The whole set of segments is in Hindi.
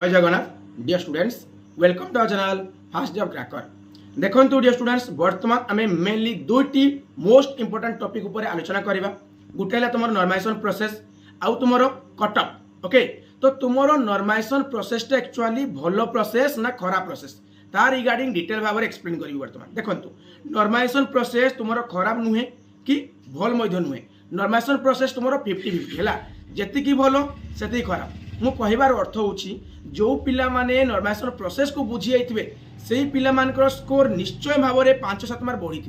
जय Jagannath dear students welcome to our channel fast job cracker. देखो डियर स्टूडेंट्स बर्तमान आम मेनली दुईटी मोस्ट इंपोर्टेंट टॉपिक ऊपर आलोचना करवा। गोटे है तुम नॉर्माइजेशन प्रोसेस आउ तुम कटअप। ओके तो तुम नॉर्माइजेशन प्रोसेस एक्चुअली भल प्रोसेस ना खराब प्रोसेस तार रिगार्डिंग डिटेल भाव में एक्सप्लेन करी। बर्तमान देखो नॉर्माइजेशन प्रोसेस तुम खराब नुहे कि भल नुहे। नॉर्माइजेशन प्रोसेस तुम 50-50 है जी भल से खराब। मु कहबार अर्थ होची जो पिला माने नॉर्माइजेशन प्रोसेस को बुझी जाइथिबे सेही पिला मानकर स्कोर निश्चय भाव में 5-7 मार्क बढ़ी।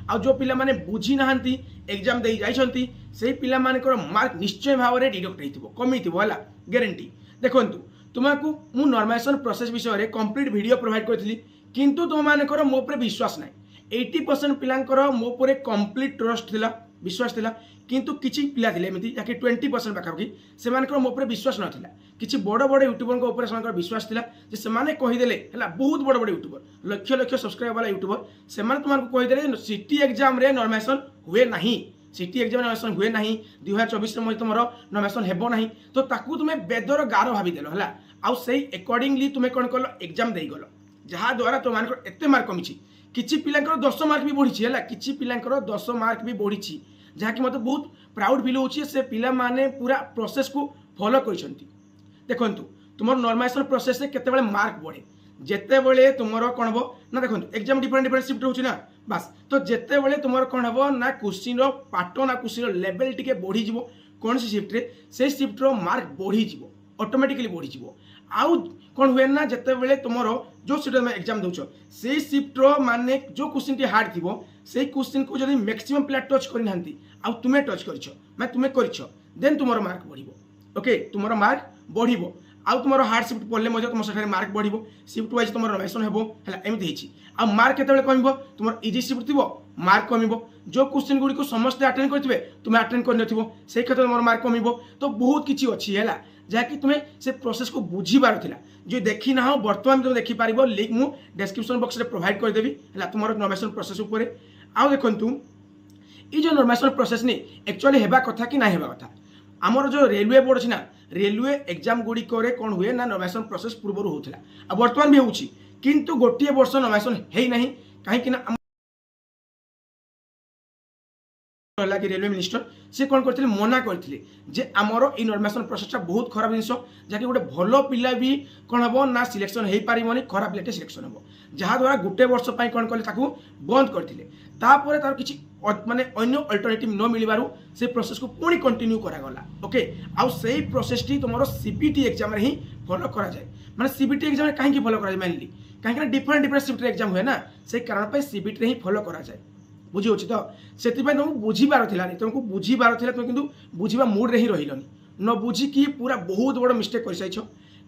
आ जो पिला माने बुझी नाहंती एग्जाम दे जाइछंती सेही पिला मानकर मार्क निश्चय भाव में डिडक्ट होइथिबो कमिथिबो हला गारंटी। देखंतु तुमको मु नॉर्माइजेशन प्रोसेस विषय रे कंप्लीट वीडियो प्रोवाइड करथिली किंतु तुम मानकर मो ऊपर विश्वास नाही। 80% पिलांकर मो ऊपर कंप्लीट ट्रस्ट थिला विश्वास थिला किंतु किछि पिला थिले एमिति जाके 20% पाखापाखि सेमानकर मो ऊपर विश्वास नथिला। किछि बड़ बड़ यूट्यूबर को ऊपर सेमानकर विश्वास थिला जे सेमाने कहि देले हला बहुत बड़ बड़ यूट्यूबर लक्ष लक्ष सब्सक्राइबर वाला यूट्यूबर सेमाने तुमको कहि देले सिटी एग्जाम रे नॉर्माइजेशन हुए नाही। सिटी एग्जाम नॉर्माइजेशन हुए नाही 2024 रे तुमर नॉर्माइजेशन हेबो नाही तो ताकू तुमे बेदर गार भाबी देलो हला आउ सेही अकॉर्डिंगली तुमे कोन करलो एग्जाम देई गलो जहा द्वारा तुमनकर एते मार्क कमिछि। किछि पिलांकर 10 मार्क भी बढ़ी है किछि पिलांकर 10 मार्क भी बढ़ी जहाँकि मत बहुत प्राउड फिल होची से पिला माने पूरा प्रोसेस को फॉलो करिसंती। देखंतु तुमर नॉर्माइजेशन प्रोसेस से केते बेले मार्क बढ़े जेते बेले तुमर कोन हबो ना। देखंतु एग्जाम डिफरेंट डिफरेंट शिफ्ट होची ना बस तो जेते बेले तुमर कोन हबो ना क्वेश्चन रो पाटो ना क्वेश्चन रो लेवल टिके बढ़ी जिवो कोन सी शिफ्ट रे से शिफ्ट रो मार्क बढ़ी जिवो ऑटोमेटिकली बढ़ी जिवो। आउ कौन हुए ना जिते बेले तुम जो सीट में एग्जाम दौच से शिफ्टर माने जो क्वेश्चन टी हार्ड थी से क्वेश्चन को जब मैक्सिमम पिला टच करना आउ तुम्हें टच कर तुम्हें कर देन तुम मार्क बढ़। ओके तुम मार्क बढ़ आउ तुम हार्ड शिफ्ट पढ़ले तुम से मार्क बढ़ शिफ्ट वाइज तुम नॉर्माइजेशन हेबो है एमती आ मार्क केते कम तुम इजी शिफ्ट थी मार्क कम जो क्वेश्चन गुड़ी को समस्त अटेंड करेंगे तुम्हें अटेंड कर से क्षेत्र में मार्क कम तो बहुत किसी अच्छी है जहाँकि तुम्हें से प्रोसेस को बुझीबार थिला जो देखी ना हो बर्तमान तुम देखी पार लिंक मु डिस्क्रिप्शन बॉक्स रे प्रोवाइड करदेवी है तुम नॉर्माइजेशन प्रोसेस उपर। आउ देखंतु ये जो नॉर्माइजेशन प्रोसेस नहीं एक्चुअली हेबा कथा कि ना हेबा कथा आमर जो रेलवे बोर्ड अछि ना रेलवे एग्जाम गुड़ी करे कौन हुए ना नॉर्माइजेशन प्रोसेस पूर्व होता आ बर्तमान भी होउची किंतु गोटे वर्ष नॉर्माइजेशन है नहीं कहीं कि रेलवे मिनिस्टर से कौन करते मना करते जे आमर ये नॉर्माइजेशन प्रोसेसटा बहुत खराब जिनस जहाँकि गोटे भल पिला भी कौन हम ना सिलेक्शन हो पार खराब पिलाटे सिलेक्शन हम जहाँद्वारा गोटे वर्ष कौन कले बंद करते तार किसी माने अन्य अल्टरनेटिव न मिलबारु से प्रोसेस को पुणी कंटिन्यू करागला। ओके आउ से प्रोसेस टी तुम सीबीटी एग्जाम ही फॉलो करा जाए माने सीबीटी एग्जाम कहीं फॉलो करा मेनली कहीं डिफरेंट डिफरेंट शिफ्ट एग्जाम हुए ना से कारण सीबीटी ही फॉलो करा जाए बुझी हो तो से तुमको बुझीबार तुमको बुझीबार तुम कि बुझा मुड रे ही रही न बुझिकी पूरा बहुत बड़ मिस्टेक कर साइछ।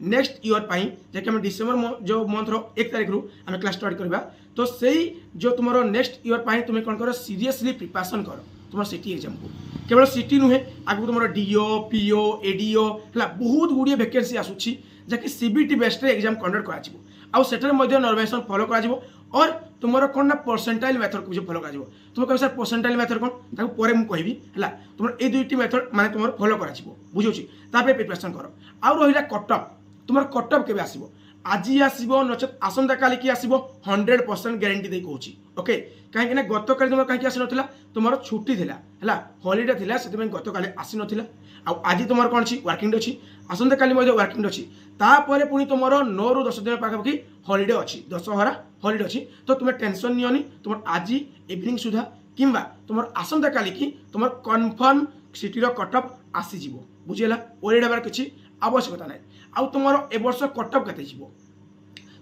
नेक्स्ट ईयर पाई जैसे हम डिसेम्बर जो मंथ रो 1 तारिख रु आम क्लास स्टार्ट करवा तो सही जो तुम नेक्स्ट ईयर पाई तुम कौन कर सीरियसली प्रिपरेशन कर तुम सिटी एग्जाम को केवल सिटी नुहे आगु तुम डीओ पीओ एडीओ है बहुत गुड़िए वैकेंसी आसूची जहाँकि सीबीटी बेस्ड एग्जाम कंडक्ट कर नॉर्माइजेशन फॉलो कर और तुम कौन ना परसेंटाइल मेथड को फॉलो कर तुम कह सर परसेंटाइल मेथड कौन पर मुझे है तुम ये दुईटी मेथड माने तुम फॉलो कर बुझे प्रिपरेशन कर। आउ रहा कटअप तुम कटअप के आसो आज आसो नचेत आसंता काली की आसो 100% गारंटी दे कहूँ। ओके कहीं गत काली तुम कहीं आसी ना तुम छुट्टी थी है हॉलीडे थी से गत काली आसी ना आज तुम कौन अच्छी वर्किंग डे अच्छी आसंता काली वर्किंग डे अच्छी तापर पुणी तुम 9 ରୁ 10 दिन पाखापाखि हॉलीडे अच्छी दशहरा हॉलीडे अच्छी तो तुम्हें टेंशन नियोनी तुम आज इवनिंग सुधा किंबा तुम आसंता काली की तुम कन्फर्म सिटी कटअप आसीज बुझीगला ओरेडार किसी आवश्यकता ना आउ तुम ए वर्ष कटअप के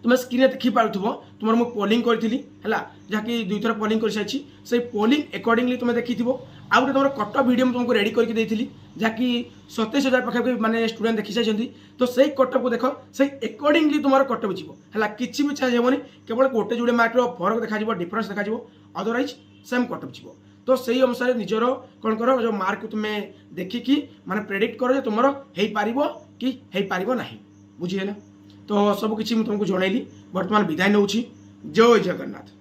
तुम्हें स्क्रीन देखी पार्थुव तुम मुझे पोलिंग करी है जहाँकि 2 थर पोलिंग कर सारी से पोलिंग अकॉर्डिंगली तुम्हें देखी आ गए तुम कटअप वीडियो तुमको रेडी करके जहाँकि 27,000 पाखापाखि माने स्टूडेंट देखी सारी तो सही कटअप को देख से अकॉर्डिंगली तुम कटअप जीव है किसी भी चेंज हेनी केवल गोटे जोड़े मार्क फरक देखा डिफरेंस देखा अदरवाइज सेम कटअप जीव तो सही अनुसार निजर कौन कर जो मार्क तुम्हें देखिकी माने प्रेडिक्ट कर तुम हो पार कि हो पार ना बुझीगला। तो सब किसी तुमको जनइली बर्तमान विदाय नौछि। जय जगन्नाथ।